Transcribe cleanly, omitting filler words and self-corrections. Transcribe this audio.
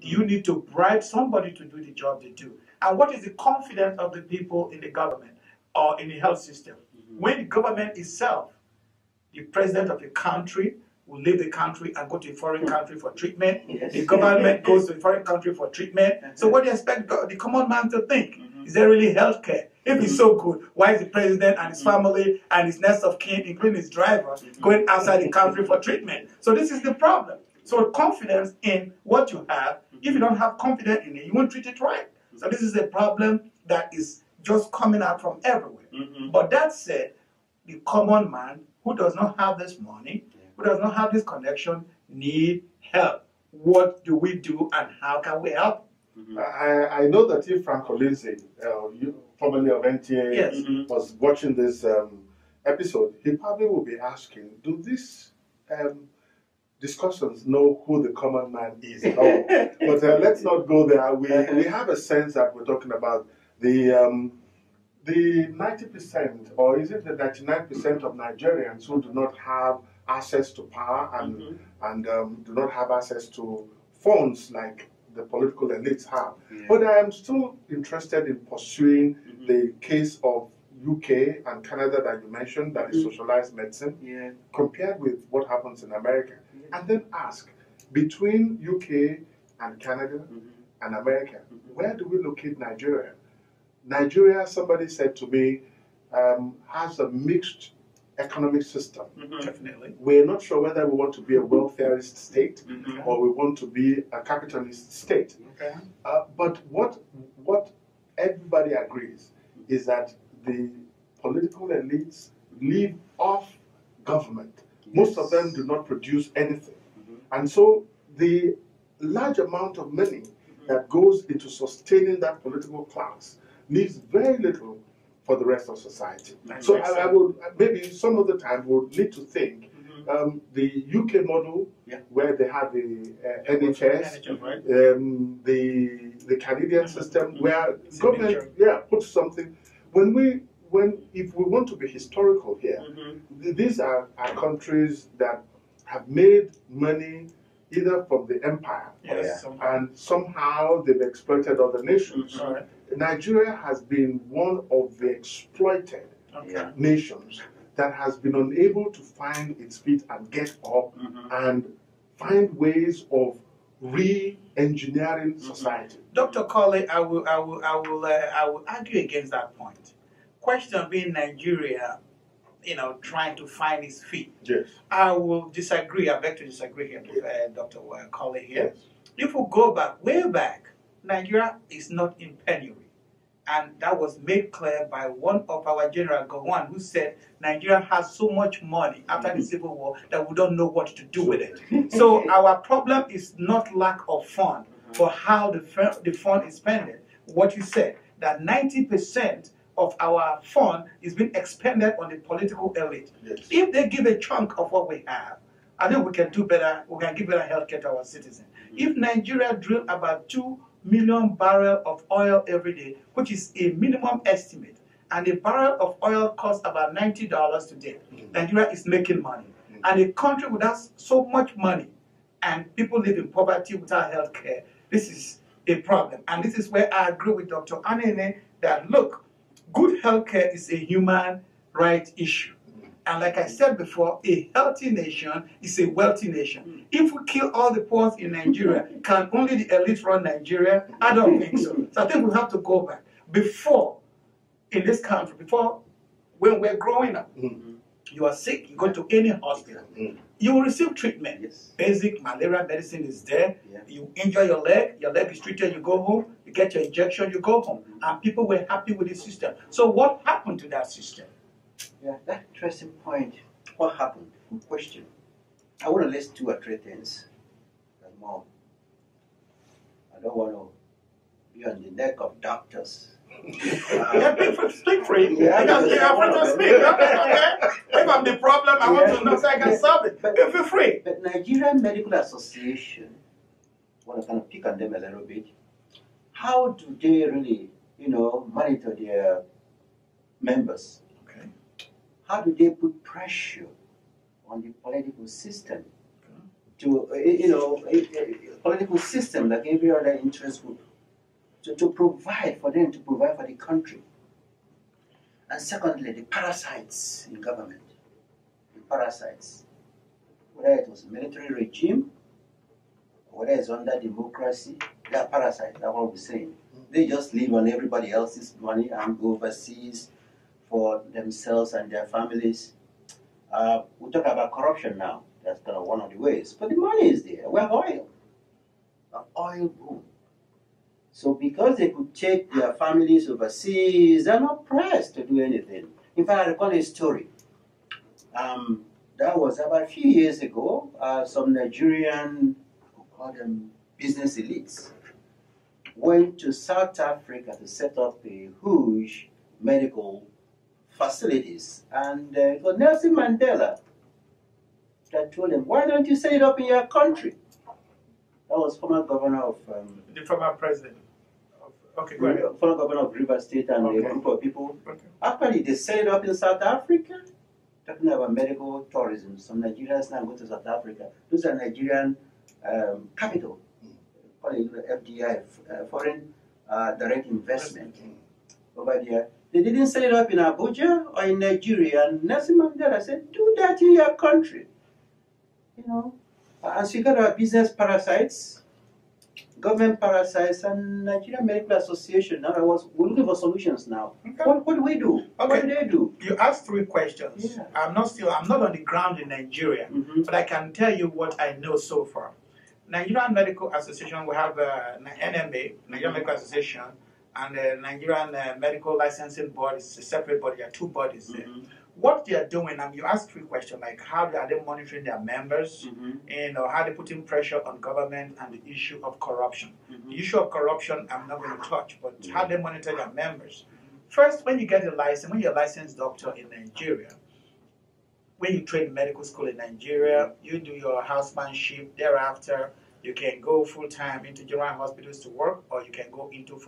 Do you need to bribe somebody to do the job they do? And what is the confidence of the people in the government or in the health system? When the government itself, the president of a country, will leave the country and go to a foreign country for treatment. Yes. The government goes to a foreign country for treatment. So what do you expect the common man to think? Is there really health care? If it's so good, why is the president and his family and his next of kin, including his driver, going outside the country for treatment? So this is the problem. So confidence in what you have, if you don't have confidence in it, you won't treat it right. So this is a problem that is just coming out from everywhere. But that said, the common man who does not have this money, who does not have this connection, need help. What do we do and how can we help? I know that if Franco Lindsay, you formerly of NTA, yes. was watching this episode, he probably will be asking, do these discussions know who the common man is? No. But let's not go there. We have a sense that we're talking about the 90%, or is it the 99% of Nigerians who do not have access to power and do not have access to funds like the political elites have. Yeah. But I am still interested in pursuing the case of UK and Canada that you mentioned, that is socialized medicine, compared with what happens in America. And then ask, between UK and Canada and America, where do we locate Nigeria? Nigeria, somebody said to me, has a mixed economic system. Definitely. We're not sure whether we want to be a welfareist state or we want to be a capitalist state. Okay. But what everybody agrees is that the political elites live off government. Yes. Most of them do not produce anything. And so the large amount of money that goes into sustaining that political class leaves very little for the rest of society. So I would, maybe some of the time, would need to think the UK model, where they have the NHS, right? The Canadian system, where government, puts something. If we want to be historical here, these are countries that have made money either from the empire, and somehow they've exploited other nations. Nigeria has been one of the exploited nations that has been unable to find its feet and get up and find ways of re-engineering society. Dr. Colley, I will argue against that point. Question being Nigeria, trying to find its feet. Yes. I will disagree. I beg to disagree here with Dr. Colley here. Yes. If we go back, way back, Nigeria is not in penury. And that was made clear by one of our General Gowon, who said Nigeria has so much money after the Civil War that we don't know what to do with it. So our problem is not lack of fund, but how the fund is spent. What you said, that 90% of our fund is being expended on the political elite. Yes. If they give a chunk of what we have, I think we can do better, we can give better health care to our citizens. If Nigeria drill about 2 million barrels of oil every day, which is a minimum estimate, and a barrel of oil costs about $90 today, Nigeria is making money. And a country without so much money, and people live in poverty without health care, this is a problem. And this is where I agree with Dr. Anene that, look, good health care is a human right issue. And like I said before, a healthy nation is a wealthy nation. If we kill all the poor in Nigeria, can only the elite run Nigeria? I don't think so. So I think we have to go back. Before, in this country, when we're growing up, you are sick, you go to any hospital, you will receive treatment. Yes. Basic malaria medicine is there. Yeah. You injure your leg is treated, you go home, you get your injection, you go home. And people were happy with the system. So what happened to that system? Yeah, that interesting point. What happened? Good question. I want to list 2 or 3 things. Mom, I don't want to be on the neck of doctors. Speak free. Yeah, you're free to speak. Okay? If I'm the problem, I want to know so I can solve it. But feel free. But Nigerian Medical Association, I want to kind of pick on them a little bit. How do they really, monitor their members? How do they put pressure on the political system to a political system like every other interest group, to provide for them, to provide for the country. And secondly, the parasites in government, the parasites, whether it was military regime, whether it's under democracy, they are parasites, that's what we're saying. They just live on everybody else's money and go overseas for themselves and their families. We talk about corruption now. That's kind of one of the ways. But the money is there. We have oil. An oil boom. So because they could take their families overseas, they're not pressed to do anything. In fact, I recall a story. That was about a few years ago. Some Nigerian, we call them business elites, went to South Africa to set up a huge medical facilities. And it was Nelson Mandela that told them, why don't you set it up in your country? That was former governor of... the former president. Okay, go ahead. Former governor of River State and a group of people. Okay. Actually, they set it up in South Africa. Talking about medical tourism. Some Nigerians now go to South Africa. Those are Nigerian capital. Call it FDI, foreign direct investment over there. They didn't set it up in Abuja or in Nigeria. And Nelson Mandela said, do that in your country. You know, and so you got our business parasites, government parasites, and Nigerian Medical Association. Now we're looking for solutions now. Okay. What do we do? Okay. What do they do? You asked 3 questions. Yeah. I'm not on the ground in Nigeria, but I can tell you what I know so far. Nigerian Medical Association, we have NMA, Nigerian Medical Association, and the Nigerian Medical Licensing Board is a separate body. There are 2 bodies there. What they are doing, you asked 3 questions, like how are they monitoring their members, how they putting pressure on government, and the issue of corruption. The issue of corruption, I'm not going to touch, but how they monitor their members. First, when you get a license, when you're a licensed doctor in Nigeria, when you train in medical school in Nigeria, you do your housemanship. Thereafter, you can go full-time into general hospitals to work, or you can go into